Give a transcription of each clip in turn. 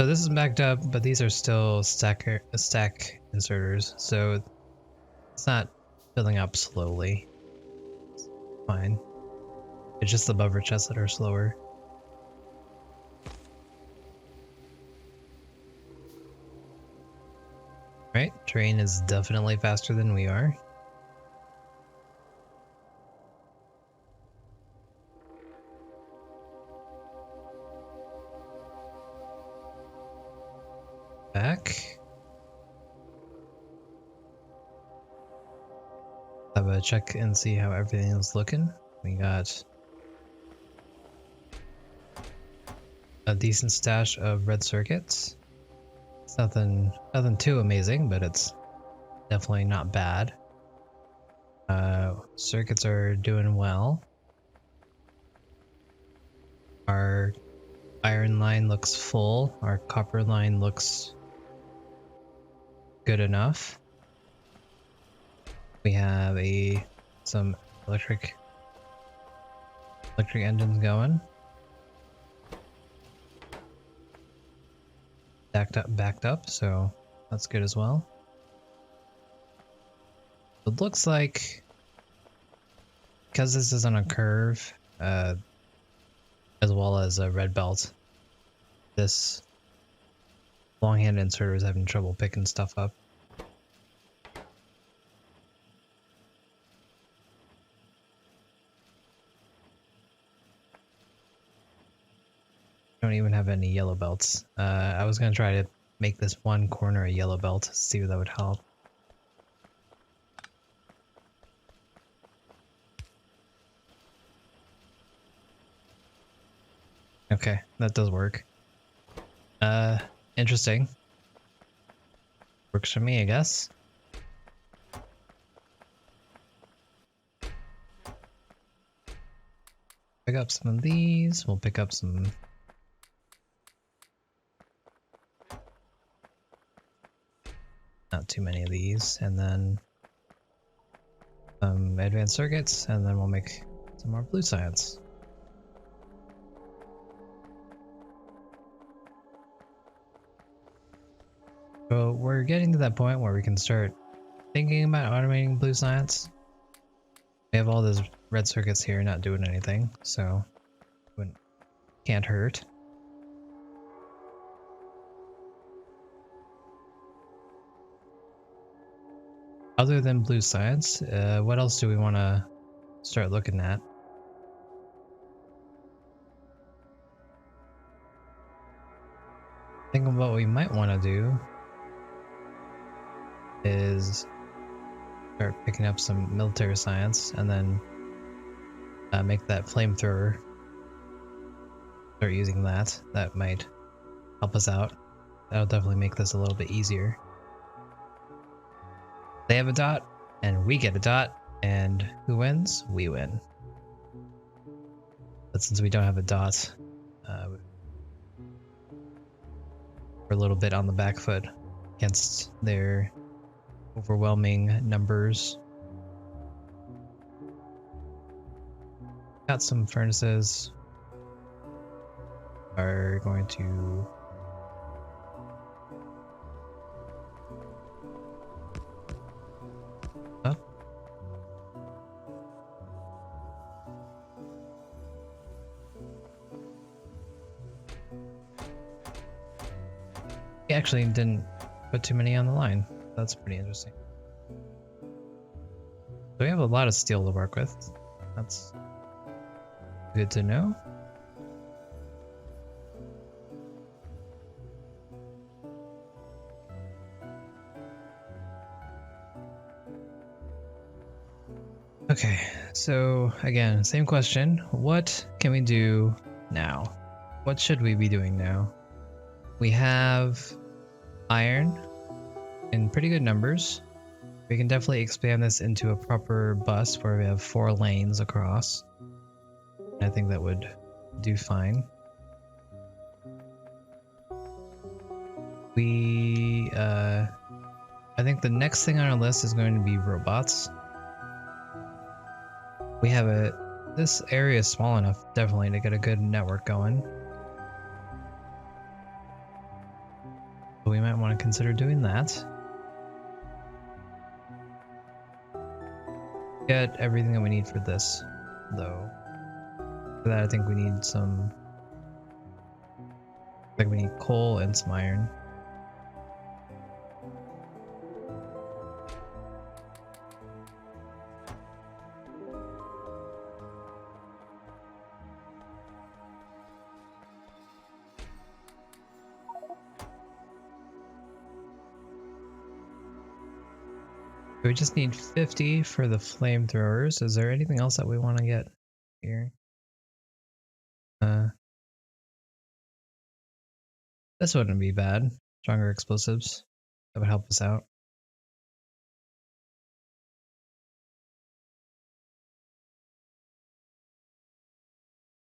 So this is backed up, but these are still stack inserters, so it's not filling up slowly. It's fine. It's just the buffer chests that are slower. Right, train is definitely faster than we are. Back. Have a check and see how everything is looking. We got a decent stash of red circuits. It's nothing too amazing, but it's definitely not bad. Circuits are doing well. Our iron line looks full. Our copper line looks good enough. We have some electric engines going. Backed up, so that's good as well. It looks like, because this is on a curve, as well as a red belt, this longhand inserter is having trouble picking stuff up. Don't even have any yellow belts. I was gonna try to make this one corner a yellow belt, see if that would help. Okay, that does work. Interesting. Works for me, I guess. Pick up some of these. We'll pick up some. Not too many of these, and then some advanced circuits, and then we'll make some more blue science. So we're getting to that point where we can start thinking about automating blue science. We have all those red circuits here not doing anything, so can't hurt. Other than blue science, what else do we want to start looking at? I think what we might want to do is start picking up some military science and then make that flamethrower. Start using that. That might help us out. That'll definitely make this a little bit easier. They have a dot, and we get a dot, and who wins? We win. But since we don't have a dot, we're a little bit on the back foot against their overwhelming numbers. Got some furnaces. Are going to we actually didn't put too many on the line. That's pretty interesting. So we have a lot of steel to work with. That's good to know. Okay, so again, same question. What can we do now? What should we be doing now? We have iron in pretty good numbers. We can definitely expand this into a proper bus where we have 4 lanes across. I think that would do fine. I think the next thing on our list is going to be robots. We have this area is small enough definitely to get a good network going. we might want to consider doing that. Get everything that we need for this, though. For that, I think we need some. Like we need coal and some iron. We just need 50 for the flamethrowers. Is there anything else that we want to get here? This wouldn't be bad. Stronger explosives. That would help us out.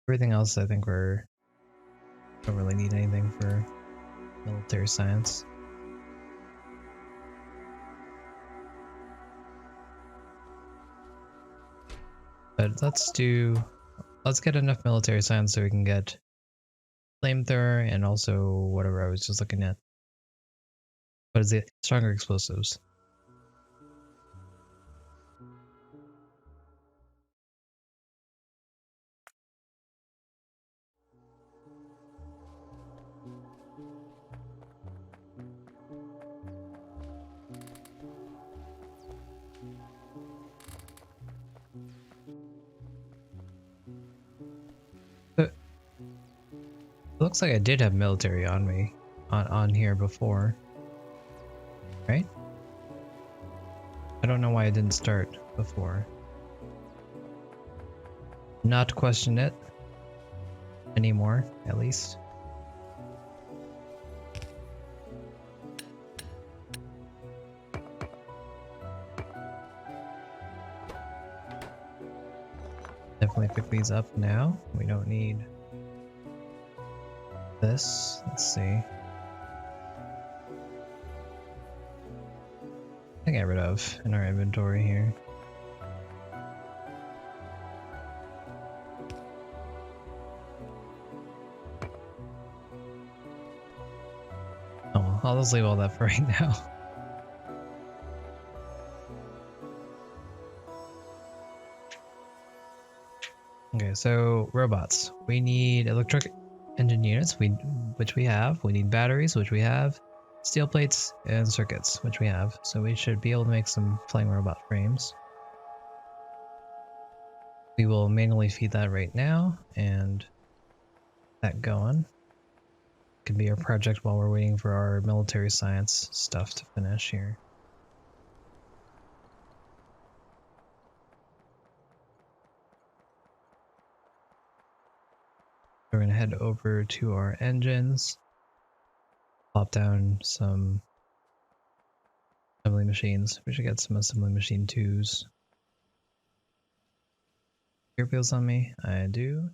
Everything else, I think don't really need anything for military science. But let's get enough military science so we can get flamethrower and also whatever I was just looking at. What is it? Stronger explosives. It looks like I did have military on me, on here before, right? I don't know why I didn't start before. Not question it anymore, at least. Definitely pick these up now. We don't need this. Let's see. I get rid of in our inventory here. Oh well, I'll just leave all that for right now. Okay, so robots. We need electric engine units, which we have. We need batteries, which we have. Steel plates and circuits, which we have. So we should be able to make some flying robot frames. We will manually feed that right now and that going. Could be our project while we're waiting for our military science stuff to finish here. We're going to head over to our engines, plop down some assembly machines. We should get some assembly machine 2s. Gear wheels on me? I do.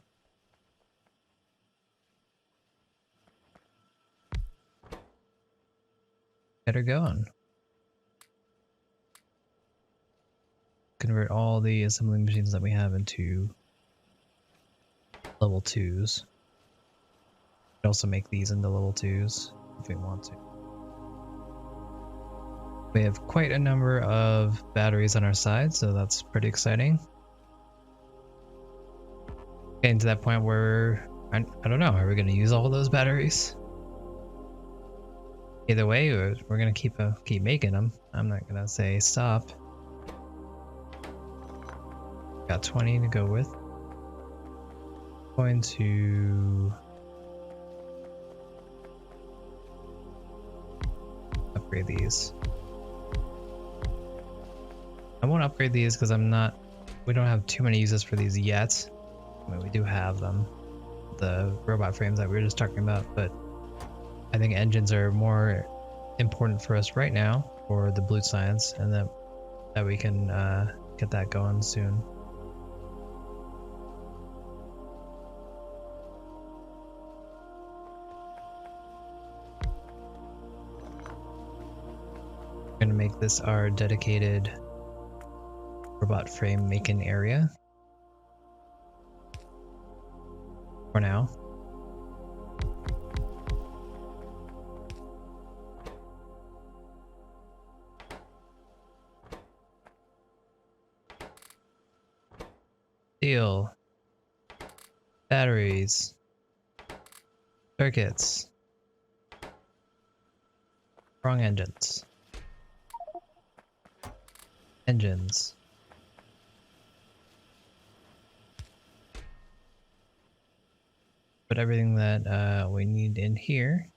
Get her going. Convert all the assembly machines that we have into level 2s. We can also make these into level 2s if we want to. We have quite a number of batteries on our side, so that's pretty exciting. Getting to that point where I don't know, are we going to use all of those batteries? Either way, we're going to keep making them. I'm not going to say stop. Got 20 to go with. Going to upgrade these. I won't upgrade these because we don't have too many uses for these yet. I mean, we do have them, the robot frames that we were just talking about, but I think engines are more important for us right now for the blue science, and that we can get that going soon. We're gonna make this our dedicated robot frame making area for now. steel, batteries, circuits, wrong engines, engines. Put everything that we need in here.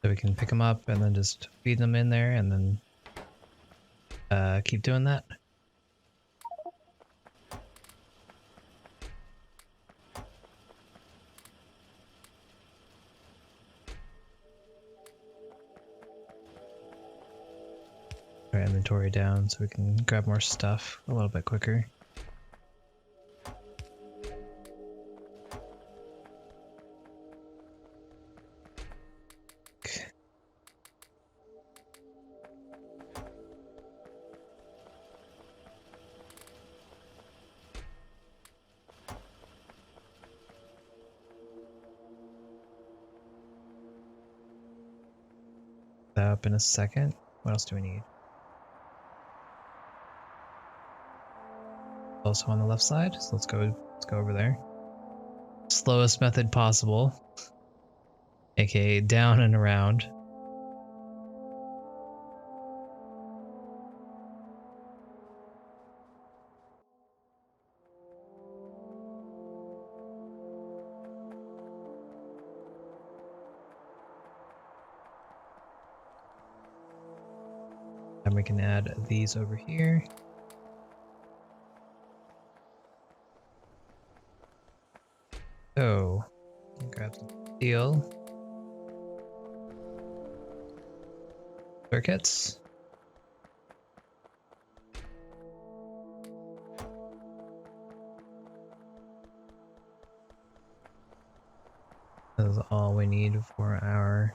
So we can pick them up and then just feed them in there and then keep doing that. Our inventory down so we can grab more stuff a little bit quicker. That up in a second. What else do we need? Also on the left side, so let's go over there. Slowest method possible, aka down and around. And we can add these over here. So, grab some steel. Circuits. That is all we need for our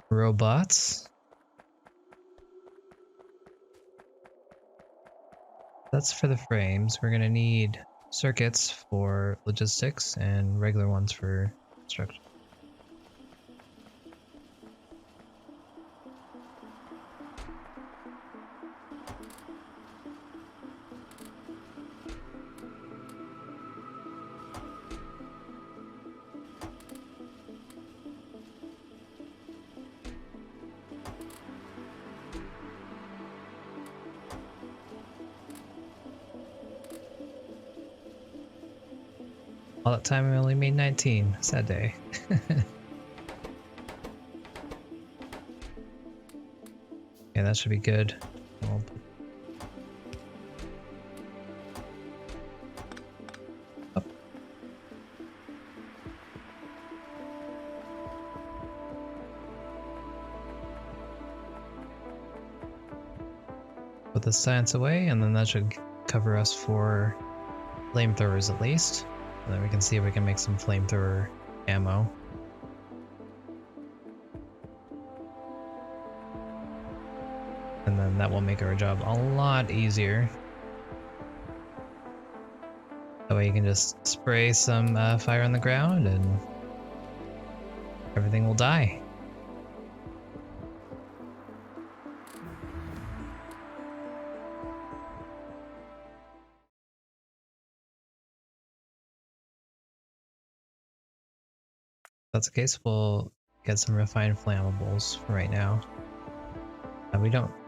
robots. That's for the frames. We're gonna need circuits for logistics and regular ones for construction. All that time we only made 19. Sad day. Yeah, that should be good. Up. Put the science away, and then that should cover us for flamethrowers at least. And then we can see if we can make some flamethrower ammo. And then that will make our job a lot easier. That way you can just spray some fire on the ground and everything will die. If that's the case, we'll get some refined flammables for right now.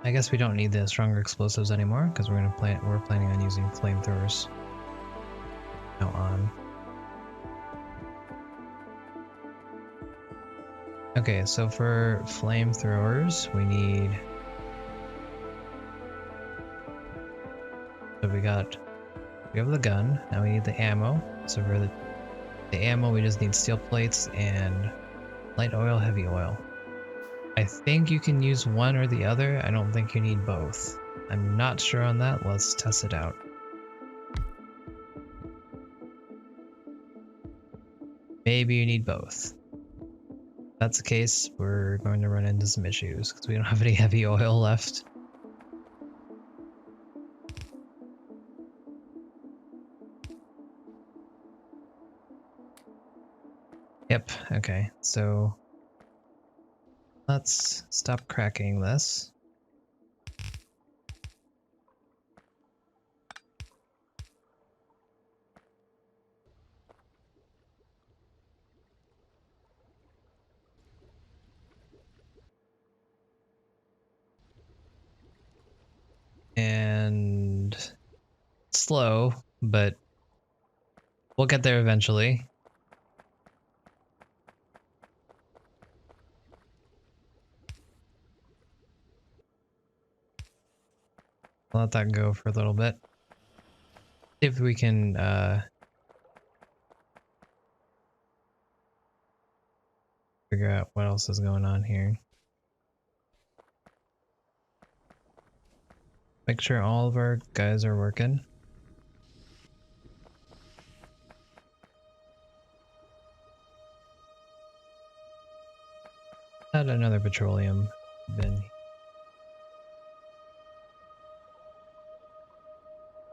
I guess we don't need the stronger explosives anymore because we're planning on using flamethrowers now on. Okay, so for flamethrowers, we have the gun, now we need the ammo. So for the ammo, we just need steel plates and light oil, heavy oil. I think you can use one or the other. I don't think you need both. I'm not sure on that. Let's test it out. Maybe you need both. If that's the case, we're going to run into some issues because we don't have any heavy oil left. Yep, okay, so let's stop cracking this. slow, but we'll get there eventually. I'll let that go for a little bit. See if we can figure out what else is going on here. Make sure all of our guys are working. Add another petroleum bin.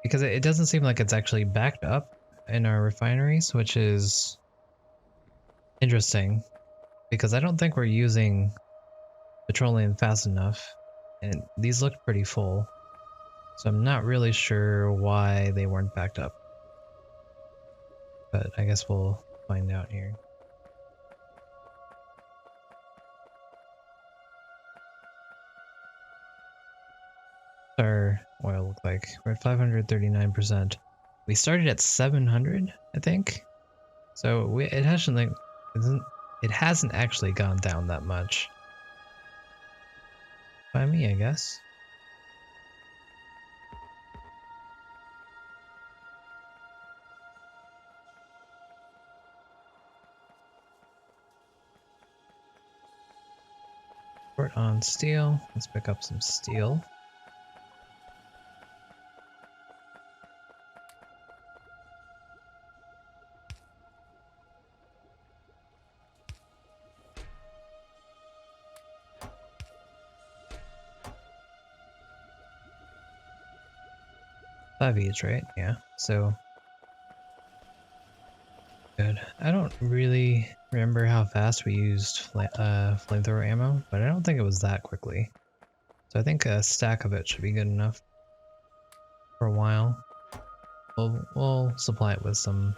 Because it doesn't seem like it's actually backed up in our refineries, which is interesting. Because I don't think we're using petroleum fast enough. And these look pretty full. So I'm not really sure why they weren't backed up. But I guess we'll find out here. Our oil look like? We're at 539%. We started at 700, I think. So it hasn't actually gone down that much. By me, I guess. Short on steel. Let's pick up some steel. Five each, right? Yeah. So good. I don't really remember how fast we used flamethrower ammo, but I don't think it was that quickly. So I think a stack of it should be good enough for a while. We'll supply it with some.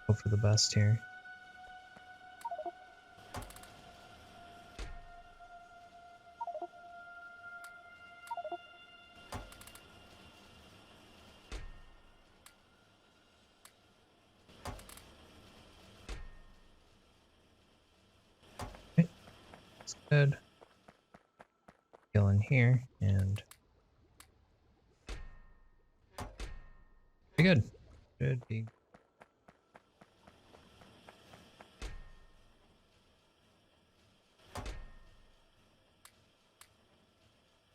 Hope for the best here. Okay, that's good. Go in here and be good. Should be.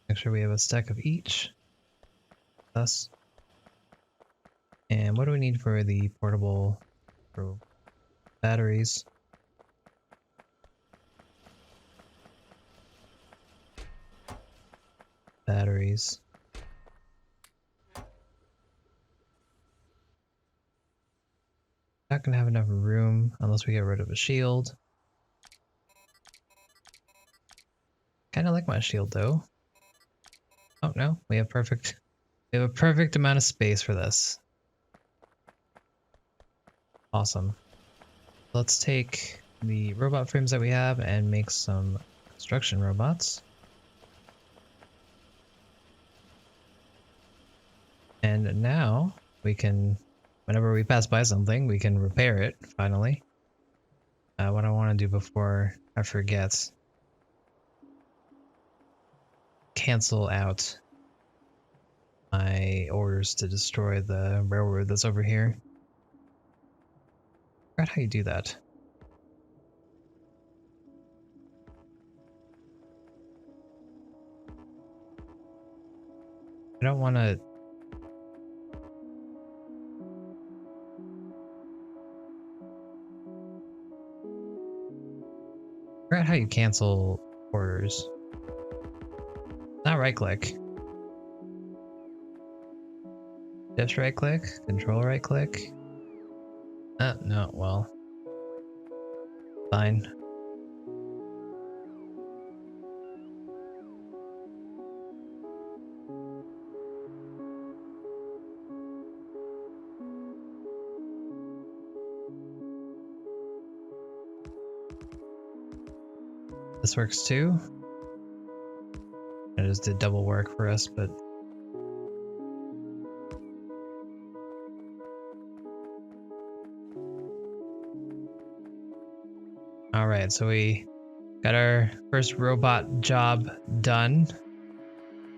Make sure we have a stack of each. Thus. And what do we need for the portable batteries? Batteries. Not gonna have enough room unless we get rid of a shield. Kinda like my shield though. Oh no, we have a perfect amount of space for this. Awesome. Let's take the robot frames that we have and make some construction robots. And now we can, whenever we pass by something, we can repair it, finally. What I want to do before I forget, cancel out my orders to destroy the railroad that's over here. I forgot how you do that. I don't want to... I forgot how you cancel orders. Not right click. Just right click, control right click. No, well. Fine. This works too. I just did double work for us, but All right, so we got our first robot job done.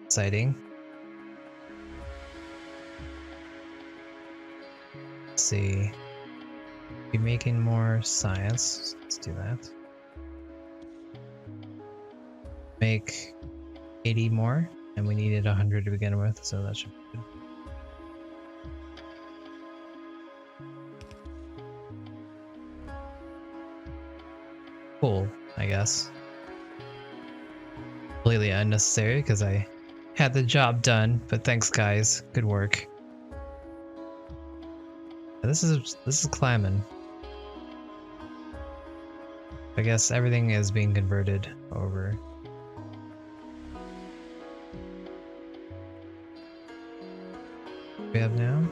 Exciting. Let's see. Be making more science. Let's do that. Make 80 more, and we needed 100 to begin with, so that should be good. Cool, I guess. Completely unnecessary because I had the job done, but thanks guys, good work. This is climbing. I guess everything is being converted over. We have now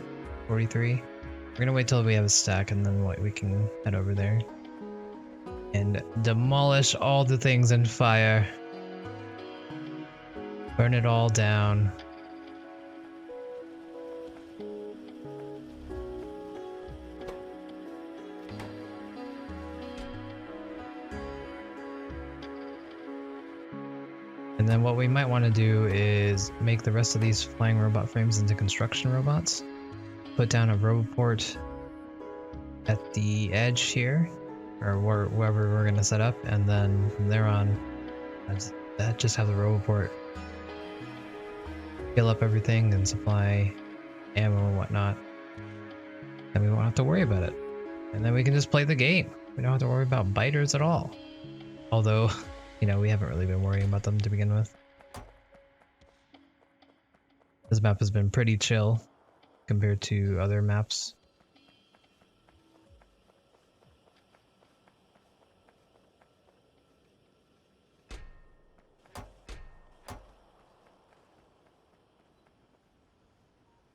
43. We're gonna wait till we have a stack and then we can head over there and demolish all the things in fire. Burn it all down. And then what we might want to do is make the rest of these flying robot frames into construction robots. Put down a roboport at the edge here, or wherever we're going to set up, and then from there on, just have the roboport fill up everything and supply ammo and whatnot. And we won't have to worry about it. And then we can just play the game. We don't have to worry about biters at all. Although, you know, we haven't really been worrying about them to begin with. This map has been pretty chill compared to other maps.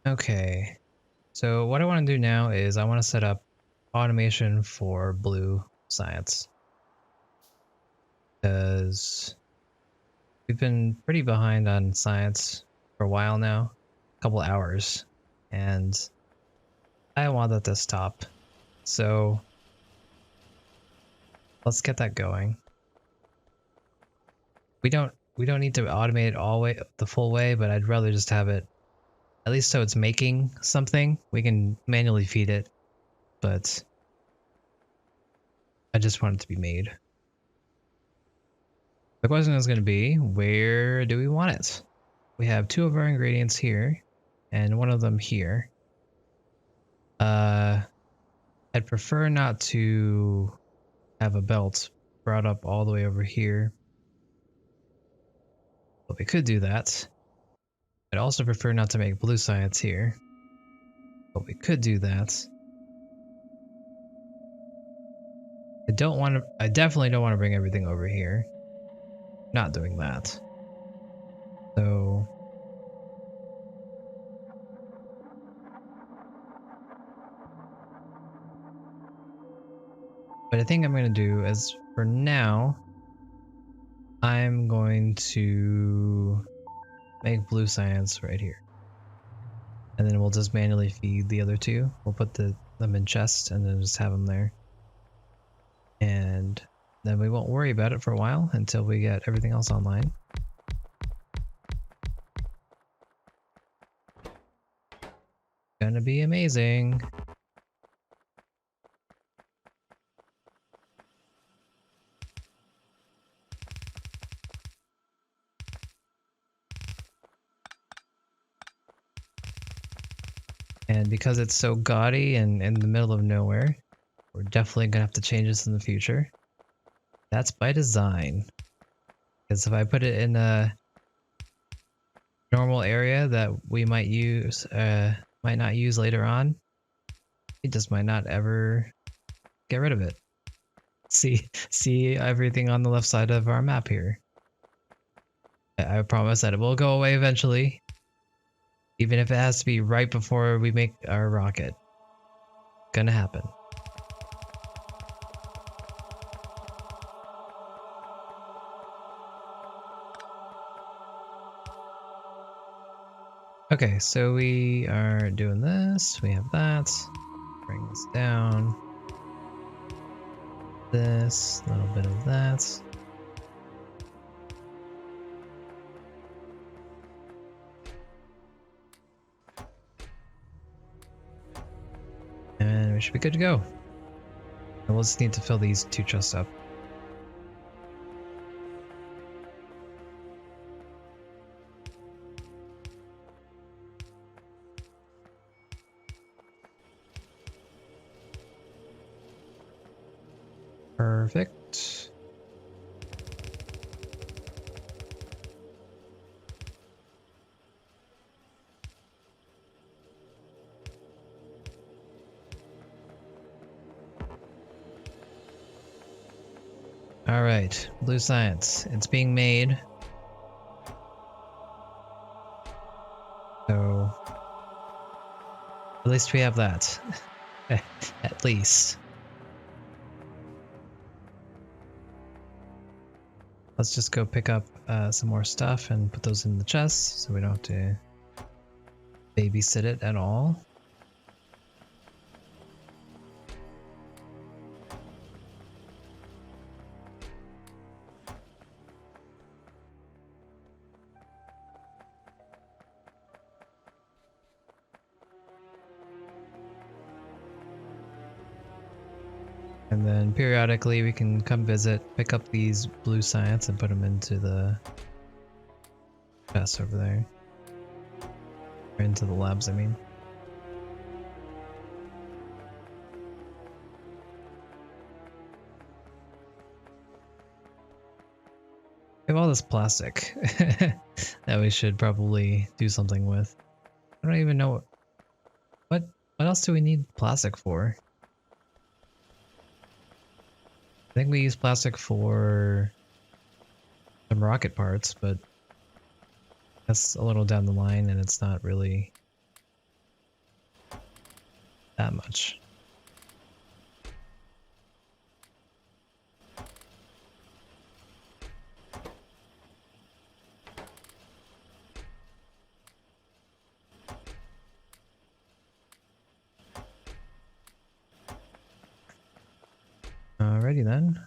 Okay, so what I want to do now is I want to set up automation for blue science. Because we've been pretty behind on science for a while now, a couple hours, and I want that to stop. So let's get that going. We don't need to automate it the full way, but I'd rather just have it at least so it's making something. We can manually feed it, but I just want it to be made. The question is going to be, where do we want it? We have two of our ingredients here, and one of them here. I'd prefer not to have a belt brought up all the way over here, but we could do that. I'd also prefer not to make blue science here, but we could do that. I definitely don't want to bring everything over here. Not doing that. So what I think I'm going to do is, for now, I'm going to make blue science right here. And then we'll just manually feed the other two. We'll put them in chests and then just have them there. And then we won't worry about it for a while until we get everything else online. Gonna be amazing. And because it's so gaudy and in the middle of nowhere, we're definitely gonna have to change this in the future. That's by design. Because if I put it in a normal area that we might not use later on, it just might not ever get rid of it. See everything on the left side of our map here. I promise that it will go away eventually. Even if it has to be right before we make our rocket. Gonna happen. Okay, so we are doing this. We have that. Bring this down. this, a little bit of that. And we should be good to go. And we'll just need to fill these 2 chests up. Perfect. All right, blue science. It's being made. So at least we have that. At least. Let's just go pick up some more stuff and put those in the chest so we don't have to babysit it at all. And then periodically we can come visit, pick up these blue science and put them into the chest over there. Or into the labs, I mean. We have all this plastic that we should probably do something with. I don't even know what else do we need plastic for? I think we use plastic for some rocket parts, but that's a little down the line and it's not really that much. Alrighty then.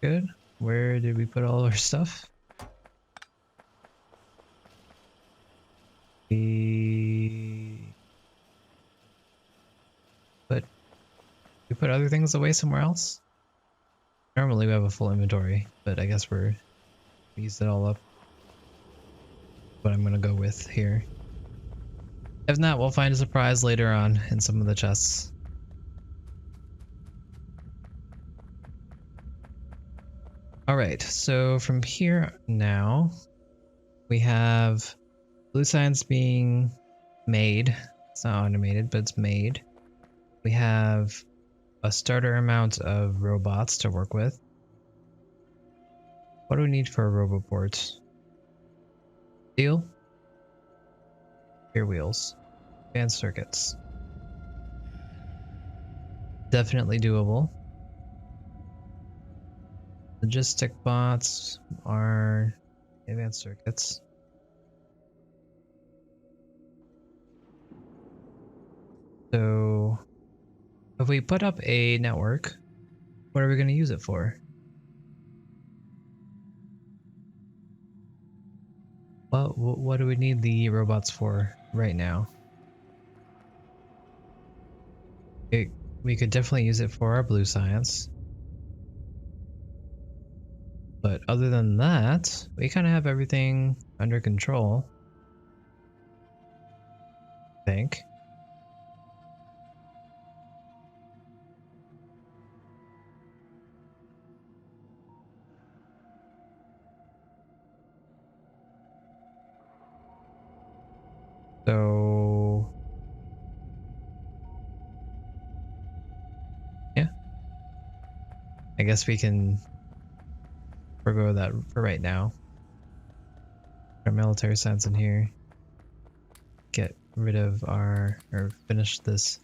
Good. Where did we put all our stuff? We put other things away somewhere else? Normally we have a full inventory, but I guess we used it all up. What I'm gonna go with here. If not, we'll find a surprise later on in some of the chests. Alright, so from here now, we have blue science being made. It's not automated, but it's made. We have a starter amount of robots to work with. What do we need for a roboport? Steel? Gear wheels. Advanced circuits. Definitely doable. Logistic bots are advanced circuits. So if we put up a network, what are we going to use it for? What do we need the robots for right now? We could definitely use it for our blue science. But other than that, we kind of have everything under control. I think. So yeah, I guess we can forgo that for right now. Our military science in here. Get rid of or finish this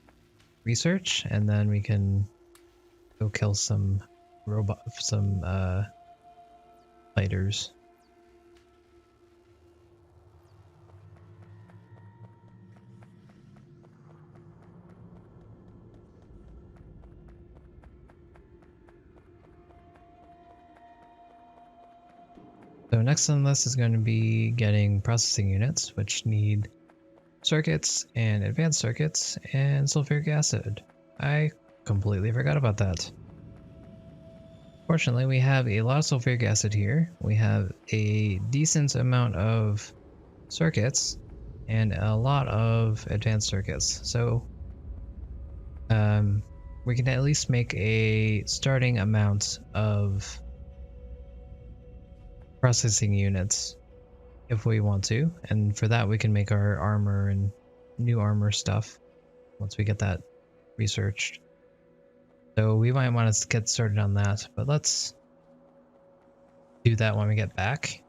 research, and then we can go kill some fighters. So next on the list is going to be getting processing units, which need circuits and advanced circuits and sulfuric acid. I completely forgot about that. Fortunately, we have a lot of sulfuric acid here. We have a decent amount of circuits and a lot of advanced circuits. So we can at least make a starting amount of processing units if we want to. And for that, we can make our armor and new armor stuff once we get that researched. So we might want to get started on that, but let's do that when we get back.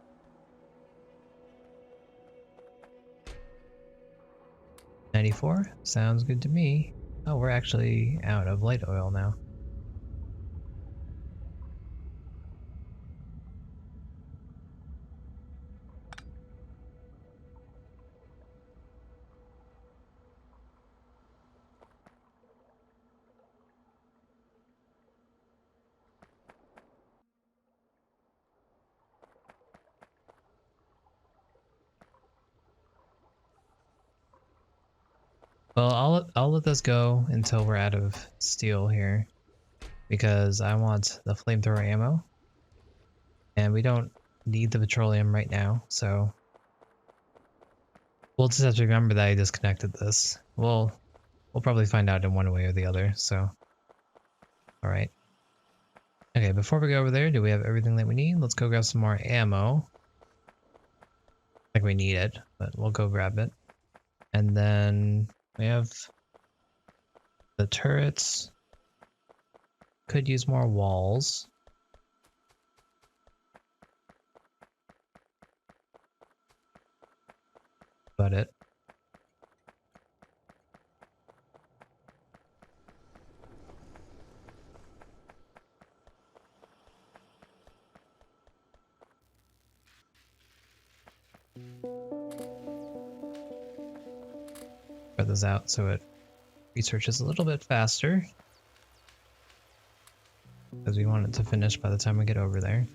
$94 sounds good to me. Oh, we're actually out of light oil now. Well, I'll let this go until we're out of steel here, because I want the flamethrower ammo, and we don't need the petroleum right now, so we'll just have to remember that I disconnected this. We'll probably find out in one way or the other, so alright. Okay, before we go over there, do we have everything that we need? Let's go grab some more ammo. I think we need it, but we'll go grab it. And then we have the turrets. Could use more walls. But it. Spread this out so it researches a little bit faster, because we want it to finish by the time we get over there.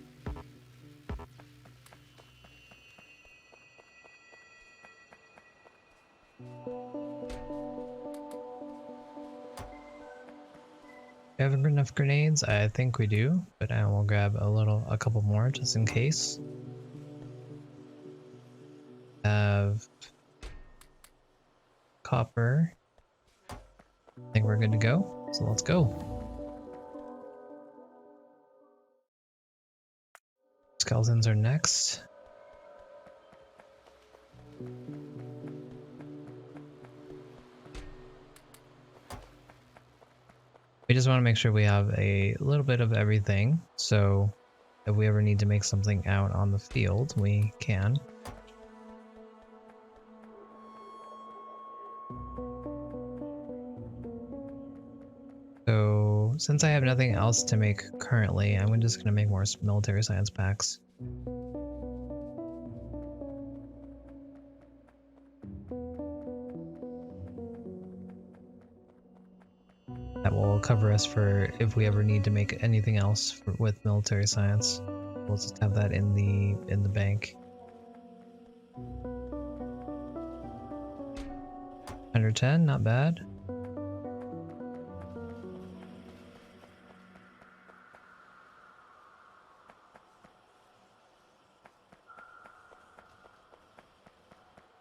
Do we have enough grenades? I think we do, but I will grab a couple more just in case. Have copper. I think we're good to go, so let's go. Skeletons are next. We just want to make sure we have a little bit of everything, so if we ever need to make something out on the field, we can. So since I have nothing else to make currently, I'm just going to make more military science packs. That will cover us for if we ever need to make anything else with military science. We'll just have that in the bank. 110, not bad.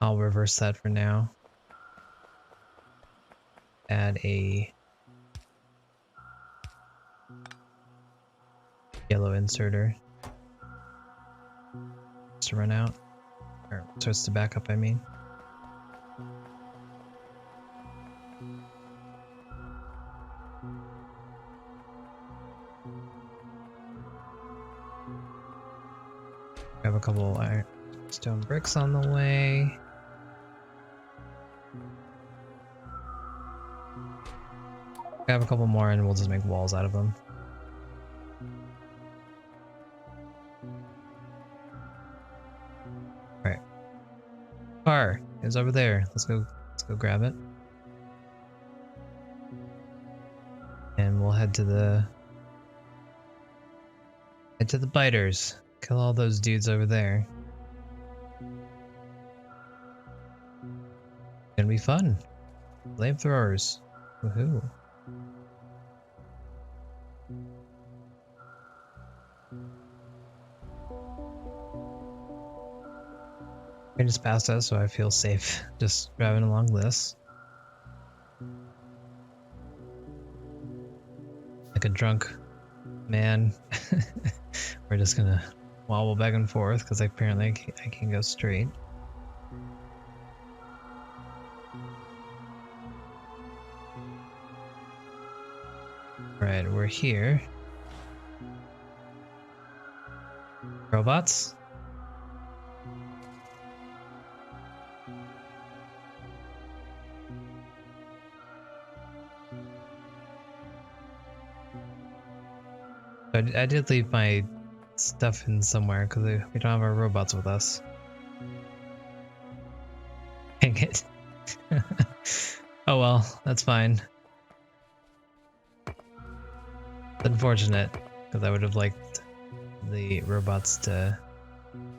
I'll reverse that for now. Add a yellow inserter. Starts to run out. Or starts to back up, I mean. We have a couple iron stone bricks on the way. I have a couple more and we'll just make walls out of them. Alright. Car is over there. Let's go grab it. And we'll head to the biters, Kill all those dudes over there. Gonna be fun. Flamethrowers. Woohoo. Train just passed us, so I feel safe just driving along this. Like a drunk man. We're just gonna wobble back and forth because apparently I can go straight. Right, we're here. Robots? I did leave my stuff in somewhere because we don't have our robots with us. Dang it. Oh well, that's fine. It's unfortunate because I would have liked the robots to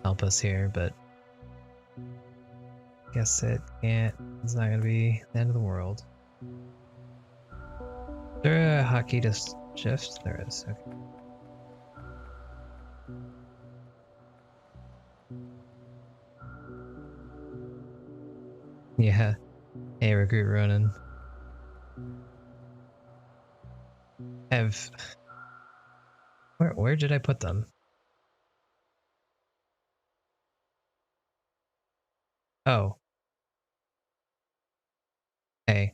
help us here, but guess it can't. It's not gonna be the end of the world. Is there a hotkey to shift? There is. Okay. Yeah. Hey, recruit Ronan. Where did I put them? Oh. Hey.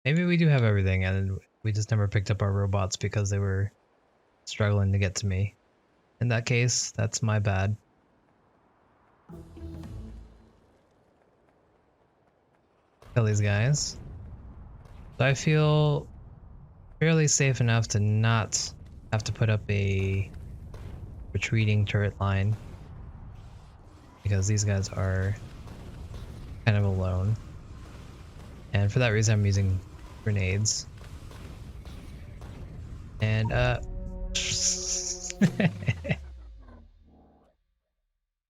Maybe we do have everything and we just never picked up our robots because they were struggling to get to me. In that case, that's my bad. Kill these guys. So I feel fairly safe enough to not have to put up a retreating turret line because these guys are kind of alone. And for that reason, I'm using grenades. And,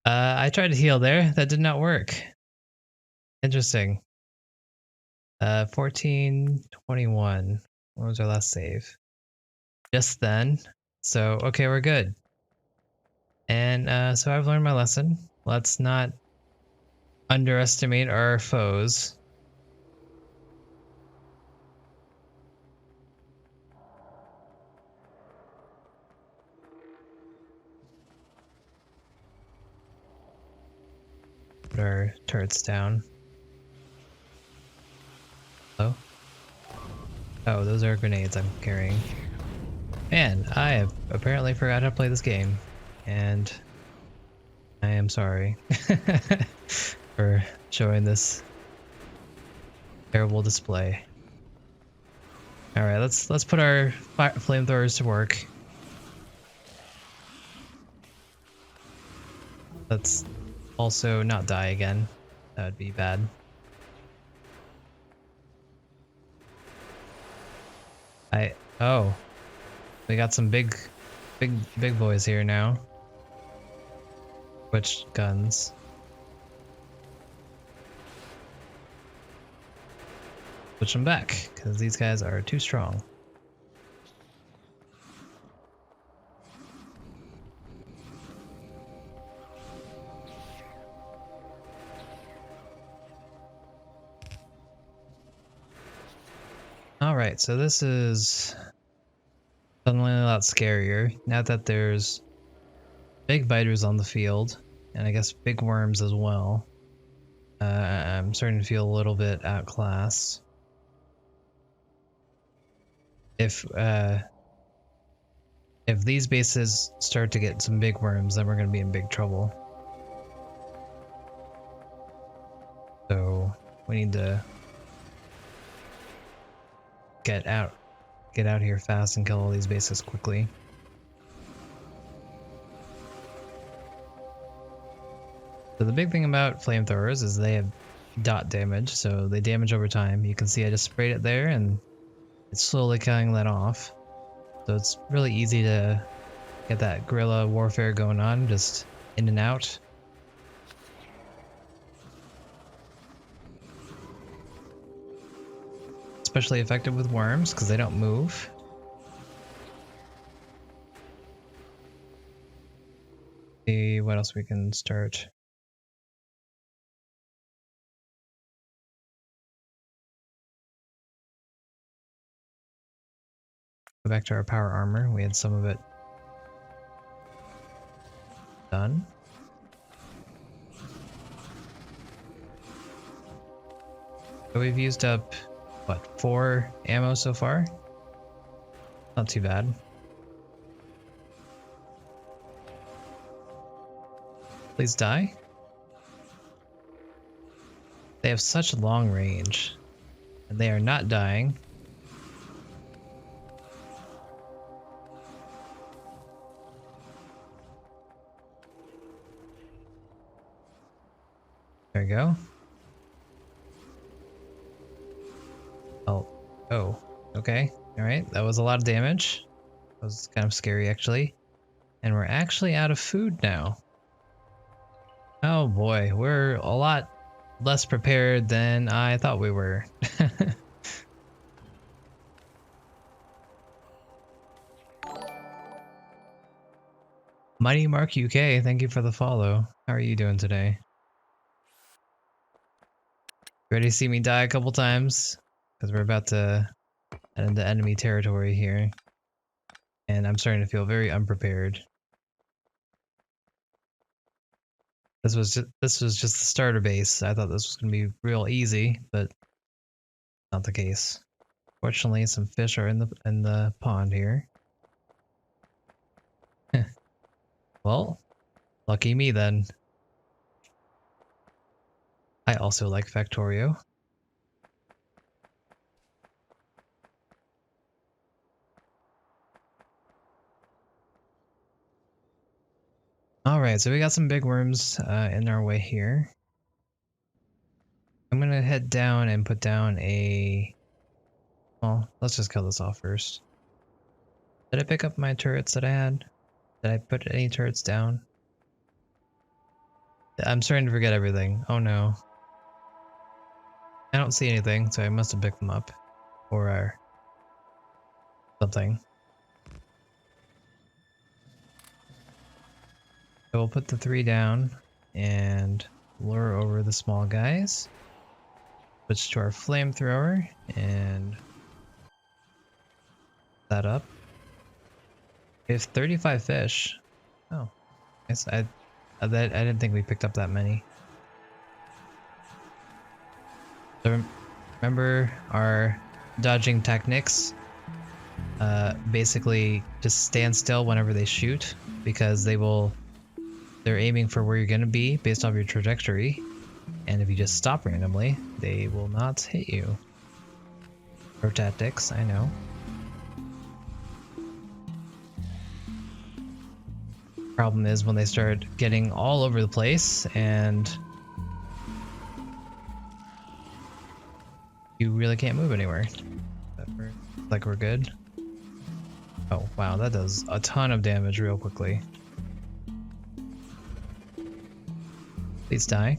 I tried to heal there. That did not work. Interesting. 1421. When was our last save? Just then. So, okay, we're good. And, so I've learned my lesson. Let's not underestimate our foes. Put our turrets down. Hello? Oh, those are grenades I'm carrying. Man, I have apparently forgot how to play this game. And I am sorry for showing this terrible display. Alright, let's put our flamethrowers to work. Let's also not die again. That would be bad. Oh. We got some big boys here now. Which guns? Switch them back, because these guys are too strong. Alright, so this is suddenly a lot scarier now that there's big biters on the field, and I guess big worms as well. I'm starting to feel a little bit outclassed. If these bases start to get some big worms, then we're going to be in big trouble. So we need to get out here fast and kill all these bases quickly. So the big thing about flamethrowers is they have dot damage, so they damage over time. You can see I just sprayed it there and it's slowly cutting that off. so it's really easy to get that guerrilla warfare going on, just in and out. Especially effective with worms because they don't move. See what else we can start. Go back to our power armor. We had some of it done. So we've used up, what, 4 ammo so far? Not too bad. Please die. They have such long range, and they are not dying. There we go. Oh, okay. Alright, that was a lot of damage. That was kind of scary, actually. And we're actually out of food now. Oh boy, we're a lot less prepared than I thought we were. Mighty Mark UK, thank you for the follow. How are you doing today? Ready to see me die a couple times? Because we're about to head into enemy territory here. And I'm starting to feel very unprepared. This was just the starter base. I thought this was gonna be real easy, but not the case. Fortunately, some fish are in the pond here. Well, lucky me then. I also like Factorio. Alright, so we got some big worms in our way here. I'm gonna head down and put down a... Well, let's just kill this off first. Did I pick up my turrets that I had? Did I put any turrets down? I'm starting to forget everything. Oh no. I don't see anything, so I must have picked them up. Or something. So we'll put the 3 down and lure over the small guys. Switch to our flamethrower and that up. We have 35 fish. Oh, nice. I didn't think we picked up that many. So remember our dodging techniques? Basically, just stand still whenever they shoot because they're aiming for where you're gonna be based off your trajectory. And if you just stop randomly, they will not hit you. Pro tactics, I know. Problem is when they start getting all over the place and you really can't move anywhere. But we're good. Oh wow, that does a ton of damage real quickly. Please die.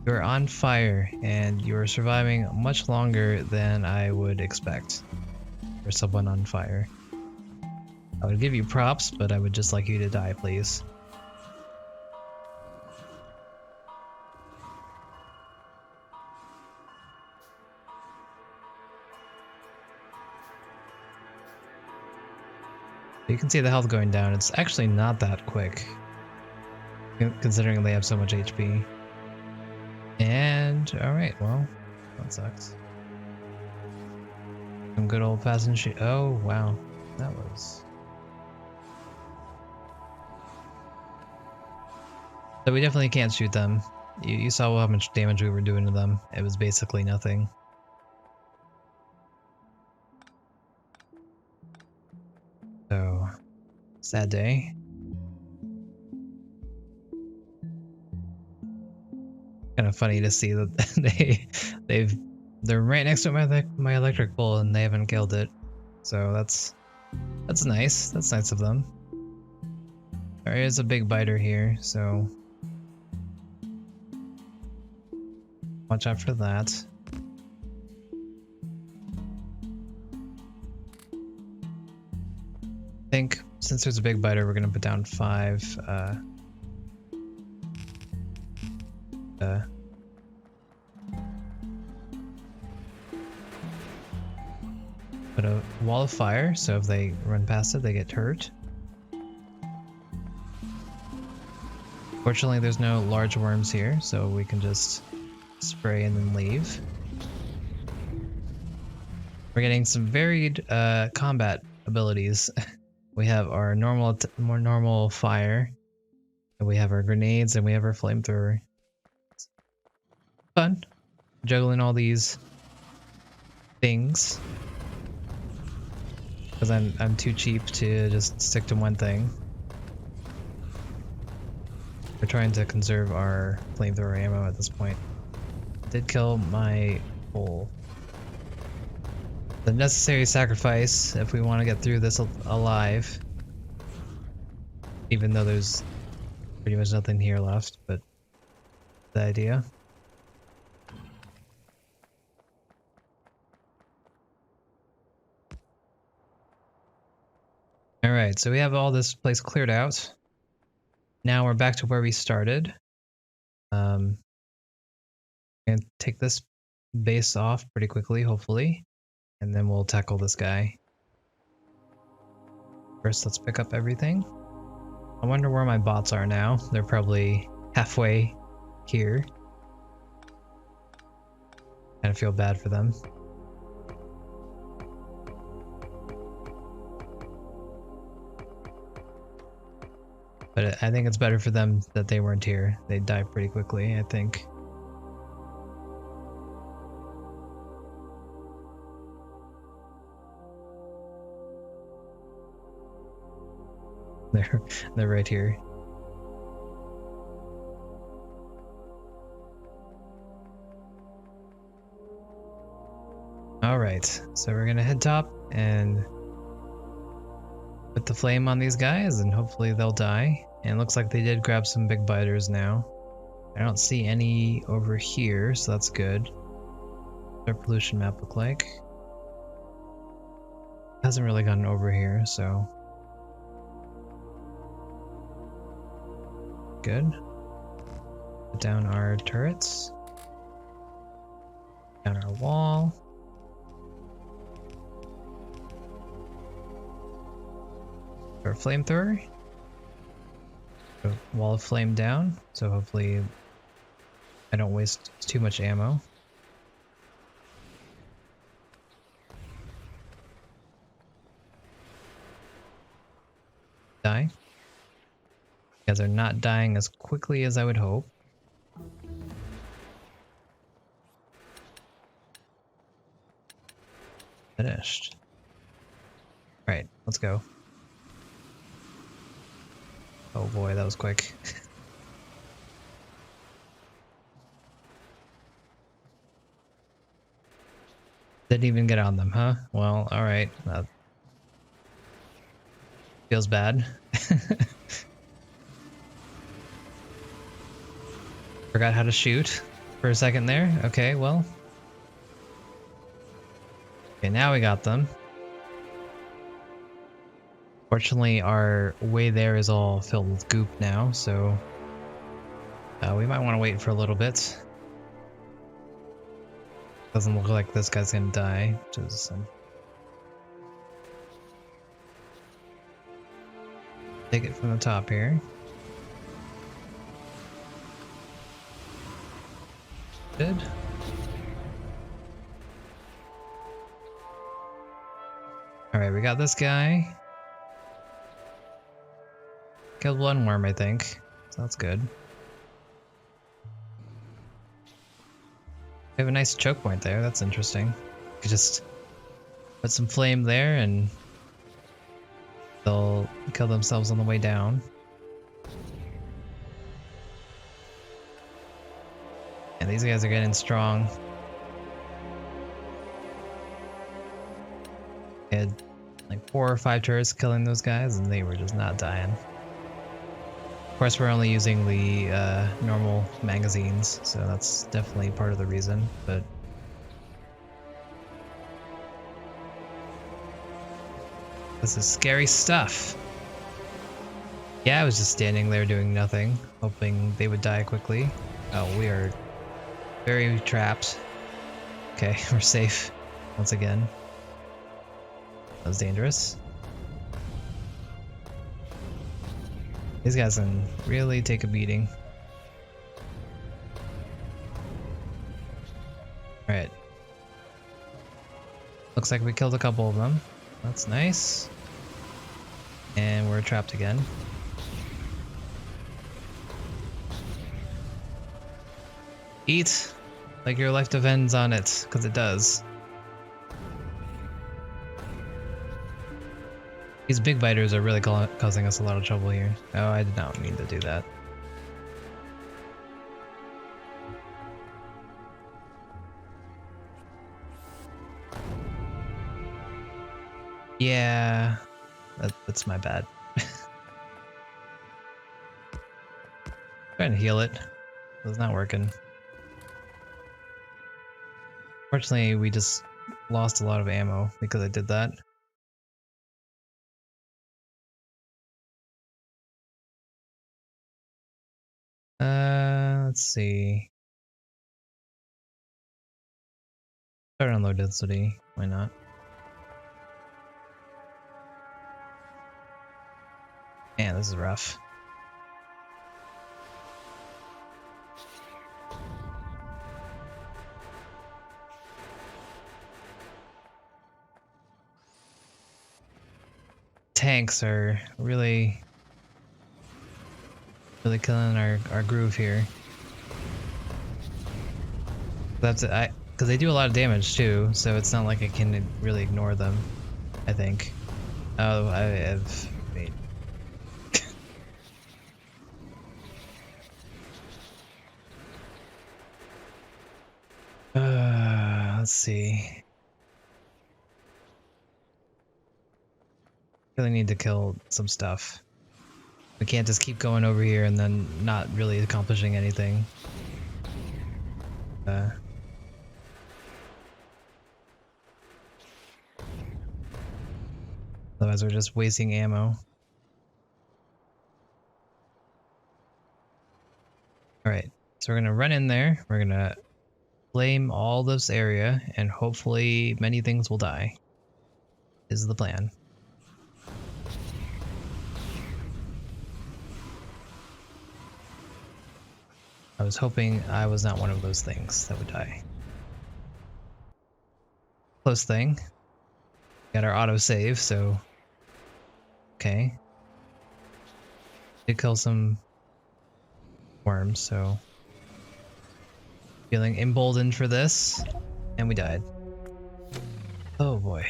You're on fire and you're surviving much longer than I would expect for someone on fire. I would give you props, but I would just like you to die, please. You can see the health going down. It's actually not that quick, considering they have so much HP. And, alright, well, that sucks. Some good old-fashioned shit. Oh, wow. That was... So we definitely can't shoot them. You saw how much damage we were doing to them. It was basically nothing. So, sad day. Kind of funny to see that they've They're right next to my electric pole and they haven't killed it. So that's nice. That's nice of them. There is a big biter here, so watch out for that. I think since there's a big biter, we're gonna put down 5 put a wall of fire, so if they run past it, they get hurt. Fortunately, there's no large worms here, so we can just spray and then leave. We're getting some varied combat abilities. We have our more normal fire, and we have our grenades, and we have our flamethrower. Fun, juggling all these things. Because I'm too cheap to just stick to one thing. We're trying to conserve our flamethrower ammo at this point. Did kill my pole. The necessary sacrifice if we want to get through this alive. Even though there's pretty much nothing here left, but the idea. Alright, so we have all this place cleared out. Now we're back to where we started. And take this base off pretty quickly, hopefully. And then we'll tackle this guy. First, let's pick up everything. I wonder where my bots are now. They're probably halfway here. Kind of feel bad for them. But I think it's better for them that they weren't here. They die pretty quickly, I think. They're right here. Alright, so we're gonna head top and put the flame on these guys and hopefully they'll die. And it looks like they did grab some big biters now. I don't see any over here, so that's good. What does our pollution map look like? Hasn't really gotten over here, so good. Put down our turrets. Down our wall. Our flamethrower. Wall of flame down, so hopefully I don't waste too much ammo. Die. You guys are not dying as quickly as I would hope. Finished. Alright, let's go. Oh boy, that was quick. Didn't even get on them, huh? Well, alright. That feels bad. Forgot how to shoot for a second there. Okay, well. Okay, now we got them. Fortunately, our way there is all filled with goop now, so we might want to wait for a little bit. Doesn't look like this guy's gonna die, which is take it from the top here. Good. Alright, we got this guy. Killed one worm, I think. So that's good. We have a nice choke point there. That's interesting. You could just put some flame there and they'll kill themselves on the way down. And these guys are getting strong. I had like 4 or 5 turrets killing those guys, and they were just not dying. Of course, we're only using the normal magazines, so that's definitely part of the reason, but this is scary stuff. Yeah, I was just standing there doing nothing, hoping they would die quickly. Oh, we are very trapped. Okay, we're safe once again. That was dangerous. These guys can really take a beating. Alright. Looks like we killed a couple of them. That's nice. And we're trapped again. Eat like your life depends on it, because it does. These big biters are really causing us a lot of trouble here. Oh, I did not mean to do that. Yeah, that's my bad. Trying to heal it. It's not working. Fortunately, we just lost a lot of ammo because I did that. Let's see. Start on low density. Why not? Man, this is rough. Tanks are really killing our groove here. That's because they do a lot of damage too, so it's not like I can really ignore them, I think. Oh, I have wait. Let's see. Really need to kill some stuff. We can't just keep going over here and then not really accomplishing anything. Otherwise we're just wasting ammo. Alright, so we're gonna run in there, we're gonna flame all this area, and hopefully many things will die. Is the plan. I was hoping I was not one of those things that would die. Close thing. Got our autosave, so... Okay. Did kill some worms, so... Feeling emboldened for this. And we died. Oh boy.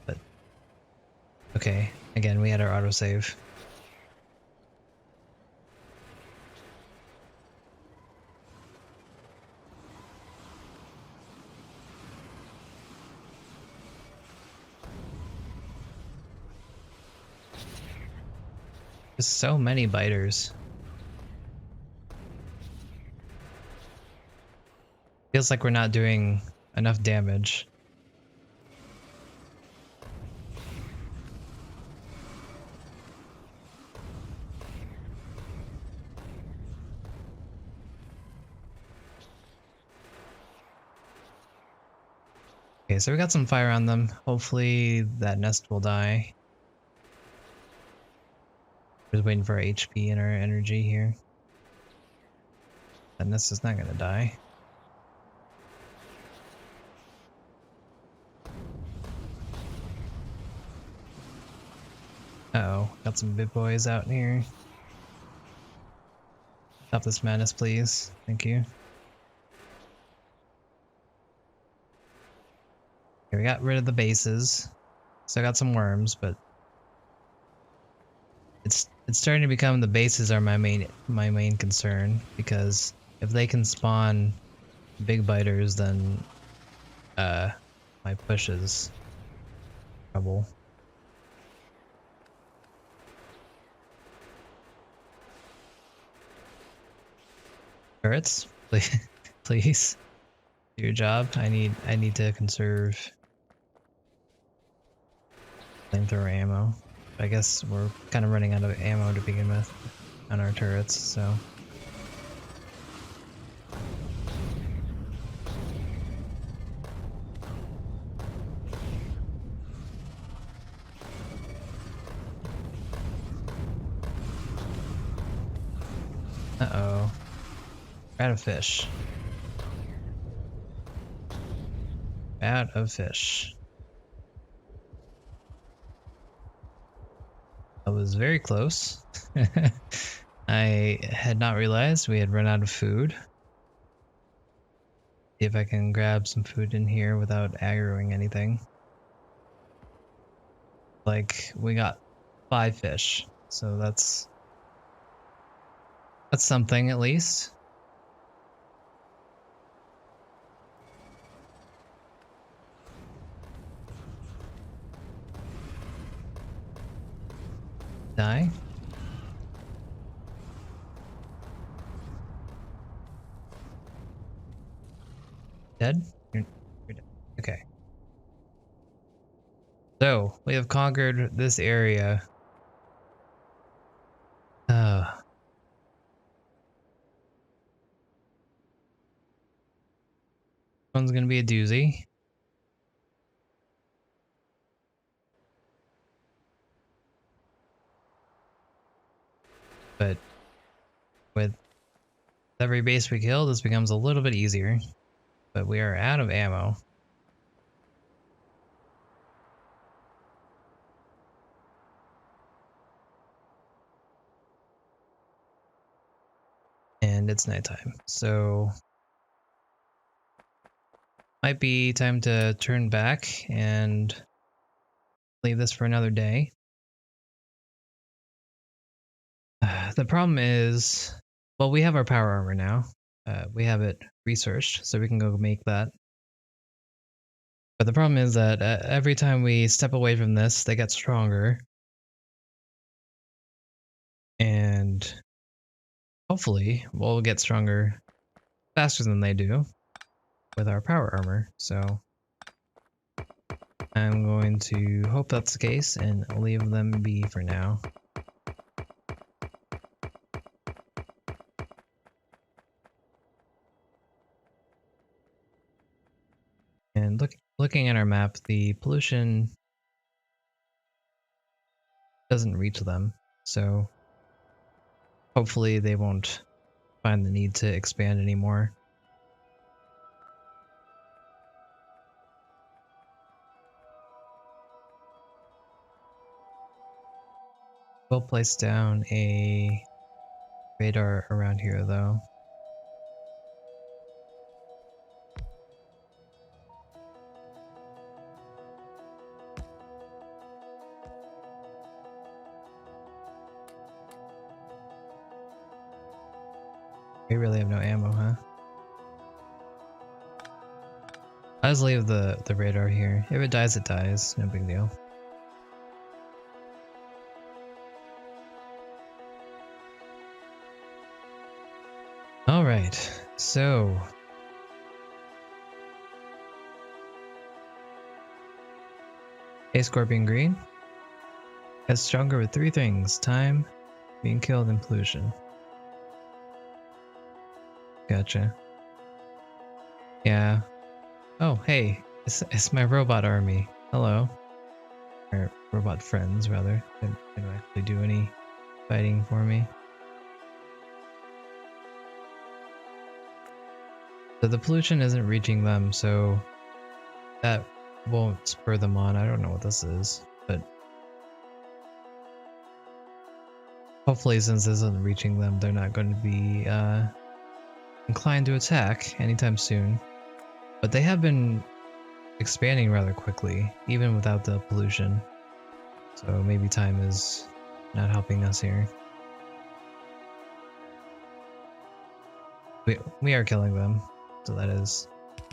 But... Okay, again, we had our autosave. There's so many biters. Feels like we're not doing enough damage. Okay, so we got some fire on them. Hopefully that nest will die. Just waiting for our HP and our energy here. That nest is not gonna die. Uh-oh, got some big boys out here. Stop this madness, please. Thank you. Okay, we got rid of the bases. So I got some worms, but it's starting to become the bases are my main concern, because if they can spawn big biters, then my push is trouble. Turrets, please, please do your job. I need to conserve flamethrower ammo. I guess we're kind of running out of ammo to begin with on our turrets, so. Uh-oh. We're out of fish. Out of fish. I was very close. I had not realized we had run out of food. See if I can grab some food in here without aggroing anything. Like, we got 5 fish, so that's something at least. Die. Dead? You're dead. Okay. So, we have conquered this area. One's gonna be a doozy. But with every base we kill, this becomes a little bit easier. But we are out of ammo. And it's nighttime, so might be time to turn back and leave this for another day. The problem is, well, we have our power armor now. We have it researched, so we can go make that. But the problem is that every time we step away from this, they get stronger. And hopefully, we'll get stronger faster than they do with our power armor. So I'm going to hope that's the case and leave them be for now. And looking at our map, the pollution doesn't reach them, so hopefully they won't find the need to expand anymore. We'll place down a radar around here though. We really have no ammo, huh? I'll just leave the radar here. If it dies, it dies. No big deal. Alright, so a Scorpion Green gets stronger with 3 things: time, being killed, and pollution. Gotcha. Yeah. Oh, hey, it's my robot army. Hello. Or robot friends, rather. They don't actually do any fighting for me. So the pollution isn't reaching them, so that won't spur them on. I don't know what this is, but hopefully since this isn't reaching them, they're not going to be inclined to attack anytime soon. But they have been expanding rather quickly, even without the pollution. So maybe time is not helping us here. We are killing them, so that is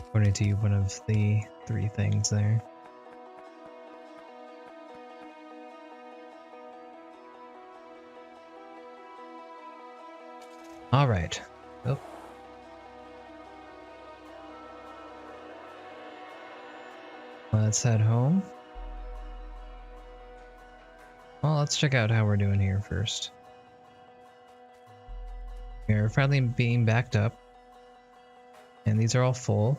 according to one of the 3 things there. All right. Oh. Let's head home. Well, let's check out how we're doing here first. We're finally being backed up, and these are all full.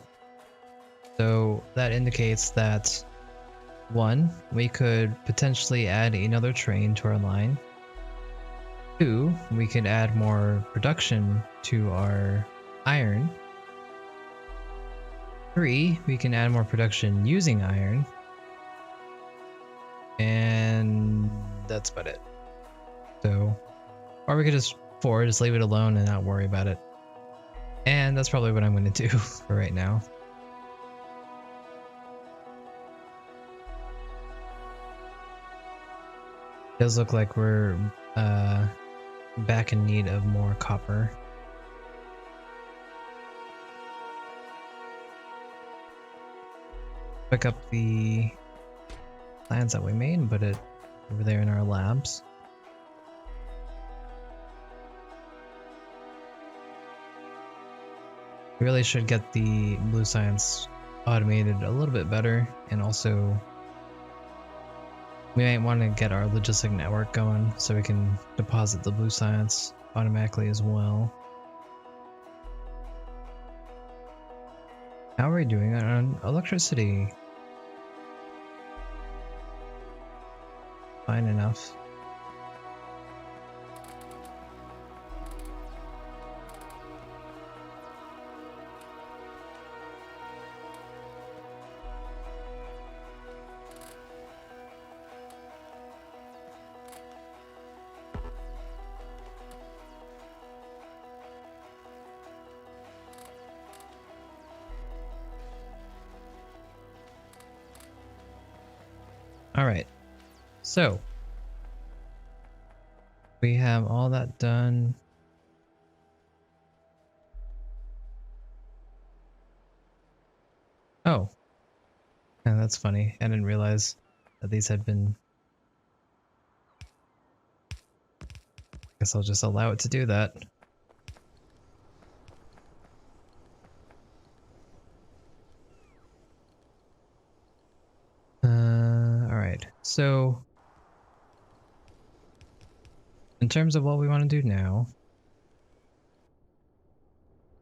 So that indicates that 1, we could potentially add another train to our line. 2, we could add more production to our iron. 3, we can add more production using iron. And that's about it. So, or we could just 4, just leave it alone and not worry about it. And that's probably what I'm going to do for right now. It does look like we're back in need of more copper. Pick up the plans that we made and put it over there in our labs. We really should get the blue science automated a little bit better, and also we might want to get our logistic network going so we can deposit the blue science automatically as well. How are we doing on electricity? Fine enough. All right, so we have all that done. Oh, yeah, that's funny. I didn't realize that these had been. Guess I'll just allow it to do that. All right, so in terms of what we want to do now,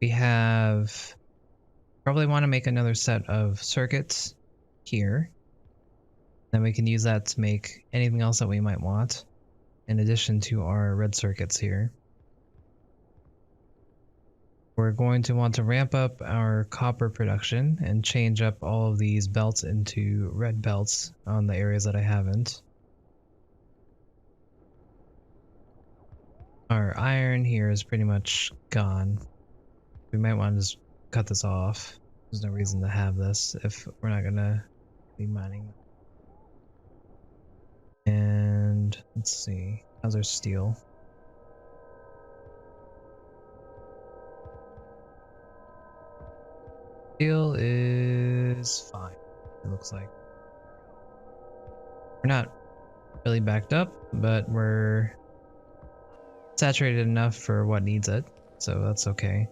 we have probably want to make another set of circuits here. Then we can use that to make anything else that we might want, in addition to our red circuits here. We're going to want to ramp up our copper production and change up all of these belts into red belts on the areas that I haven't. Our iron here is pretty much gone. We might want to just cut this off. There's no reason to have this if we're not gonna be mining. And let's see, how's our steel? Steel is fine, it looks like. We're not really backed up, but we're saturated enough for what needs it, so that's okay.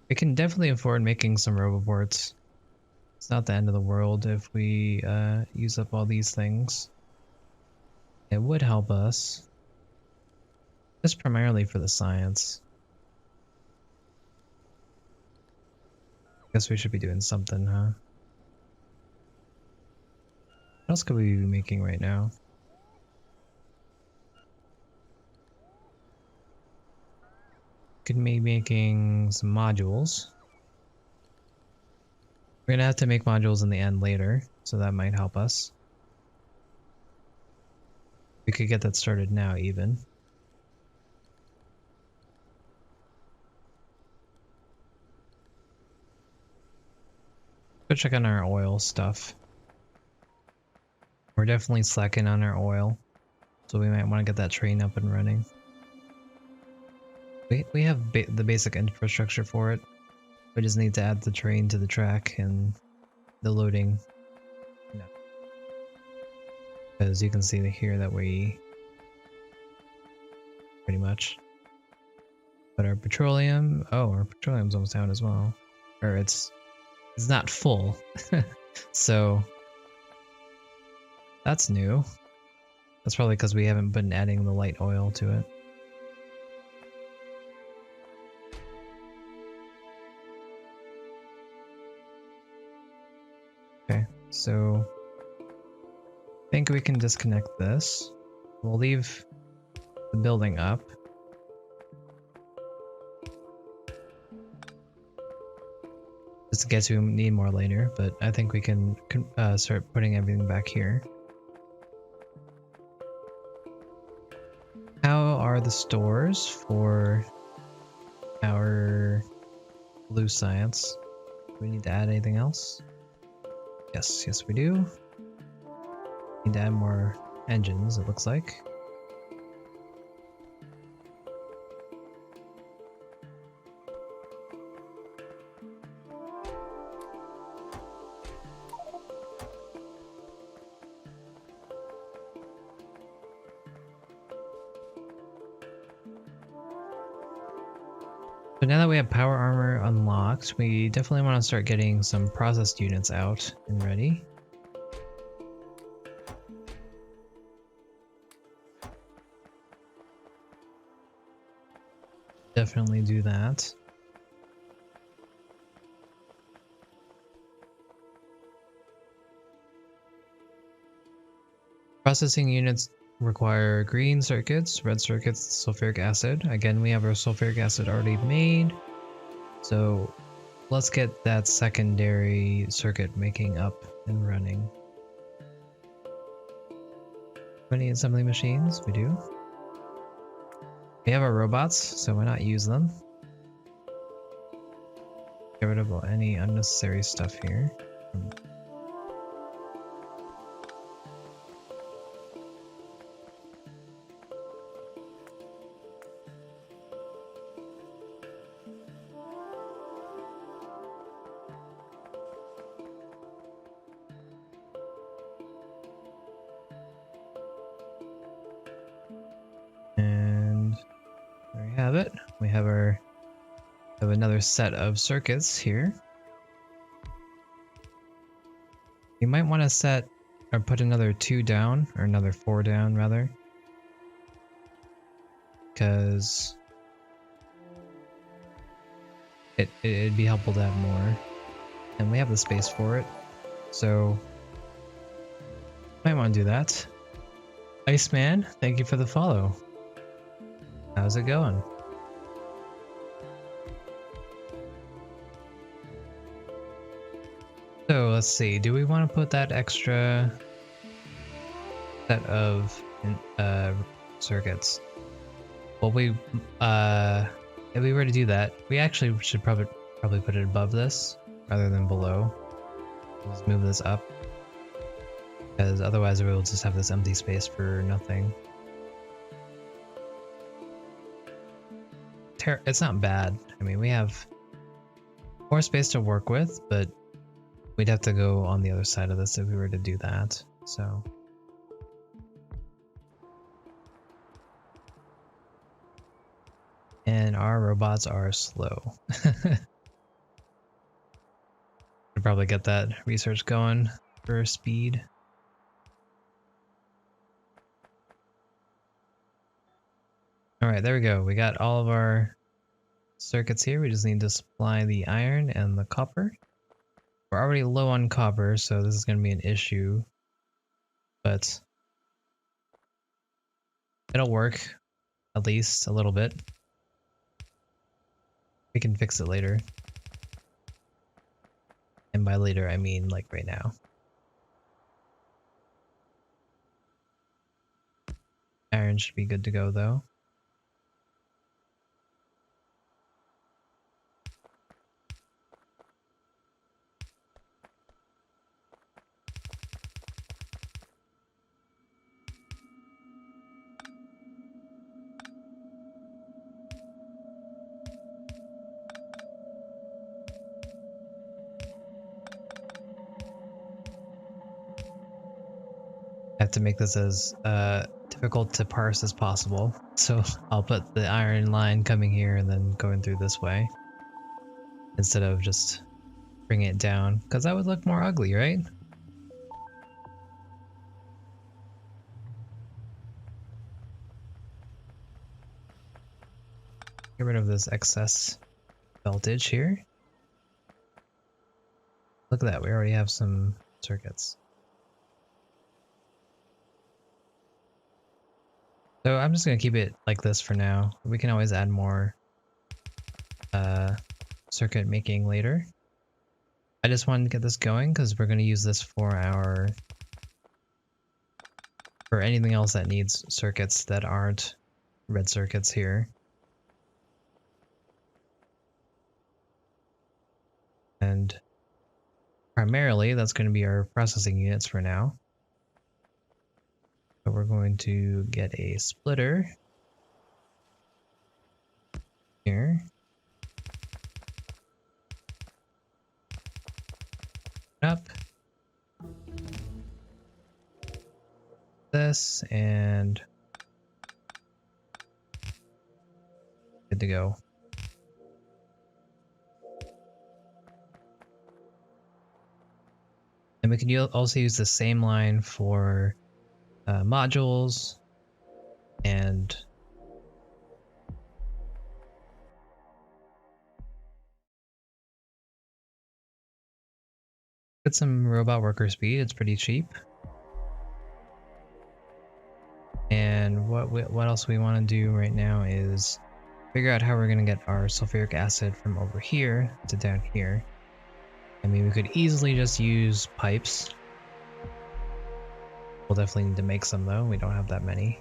We can definitely afford making some roboports. It's not the end of the world if we use up all these things. It would help us. Just primarily for the science. Guess we should be doing something, huh? What else could we be making right now? Could be making some modules. We're gonna have to make modules in the end later, so that might help us. We could get that started now even. Go check on our oil stuff. We're definitely slacking on our oil, so we might want to get that train up and running. We have the basic infrastructure for it. We just need to add the train to the track and the loading. No. Because you can see here that we pretty much. But our petroleum's almost out as well. Or it's not full. So that's new. That's probably because we haven't been adding the light oil to it. Okay, so I think we can disconnect this. We'll leave the building up. Just in case we need more later, but I think we can start putting everything back here. How are the stores for our blue science? Do we need to add anything else? Yes, we do. Need to add more engines, it looks like. So now that we have power armor unlocked, we definitely want to start getting some processed units out and ready. Definitely do that. Processing units require green circuits, red circuits, sulfuric acid. Again, we have our sulfuric acid already made. So let's get that secondary circuit making up and running. How many assembly machines? We do. We have our robots, so why not use them? Get rid of any unnecessary stuff here. And there we have it. We have another set of circuits here. You might want to set or put another 2 down, or another 4 down rather, because it'd be helpful to have more, and we have the space for it, so might want to do that. Iceman, thank you for the follow. How's it going? So let's see, do we want to put that extra set of circuits? Well, if we were to do that, we actually should probably put it above this rather than below. Let's move this up, because otherwise we will just have this empty space for nothing. It's not bad. I mean, we have more space to work with, but we'd have to go on the other side of this if we were to do that, so. And our robots are slow. Should probably get that research going for speed. Alright, there we go. We got all of our circuits here. We just need to supply the iron and the copper. We're already low on copper, so this is going to be an issue. But it'll work, at least a little bit. We can fix it later. And by later, I mean like right now. Iron should be good to go though. have to make this as difficult to parse as possible. So I'll put the iron line coming here and then going through this way instead of just bringing it down, because that would look more ugly, right? Get rid of this excess voltage here. Look at that, we already have some circuits. So I'm just going to keep it like this for now. We can always add more circuit making later. I just wanted to get this going because we're going to use this for anything else that needs circuits that aren't red circuits here. And primarily that's going to be our processing units for now. So we're going to get a splitter here. Up. This and good to go. And we can also use the same line for modules and get some robot worker speed. It's pretty cheap. And what else we want to do right now is figure out how we're going to get our sulfuric acid from over here to down here. I mean, we could easily just use pipes. We'll definitely need to make some though. We don't have that many.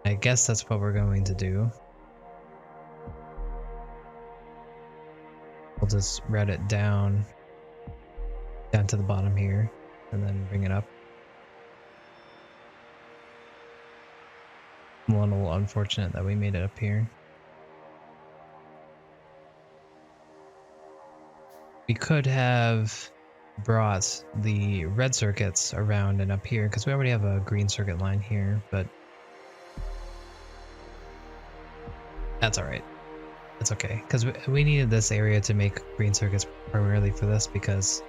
I guess that's what we're going to do. We'll just route it down to the bottom here and then bring it up. A little unfortunate that we made it up here. We could have brought the red circuits around and up here because we already have a green circuit line here, but that's alright. It's okay, because we needed this area to make green circuits primarily for this because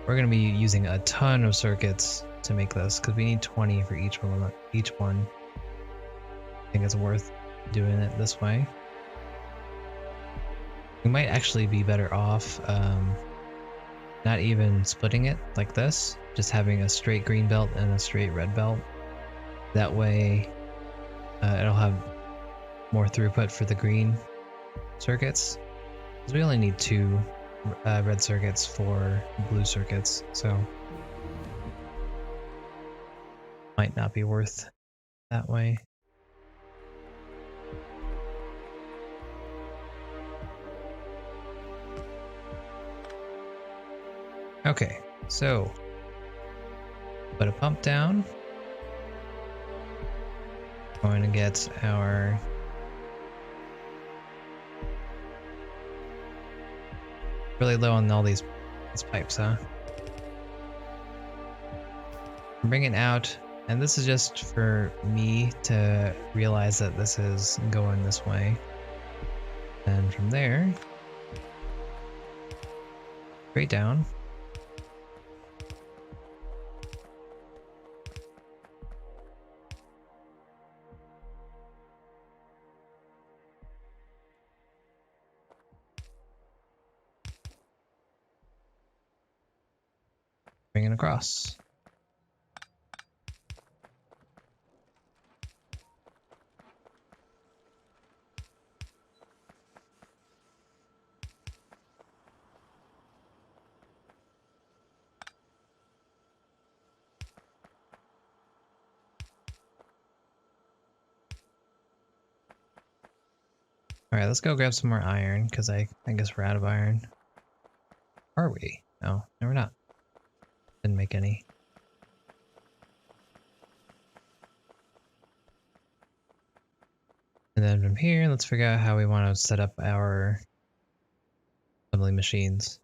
we're going to be using a ton of circuits to make this because we need 20 for each one. I think it's worth doing it this way. We might actually be better off not even splitting it like this, just having a straight green belt and a straight red belt. That way it'll have more throughput for the green circuits, because we only need 2 red circuits for blue circuits, so might not be worth that way. Okay, so put a pump down. Going to get our really low on all these pipes, huh? Bring it out, and this is just for me to realize that this is going this way. And from there, straight down. Bring it across. Alright, let's go grab some more iron, because I guess we're out of iron. Are we? No, we're not. Didn't make any. And then from here, let's figure out how we want to set up our assembly machines.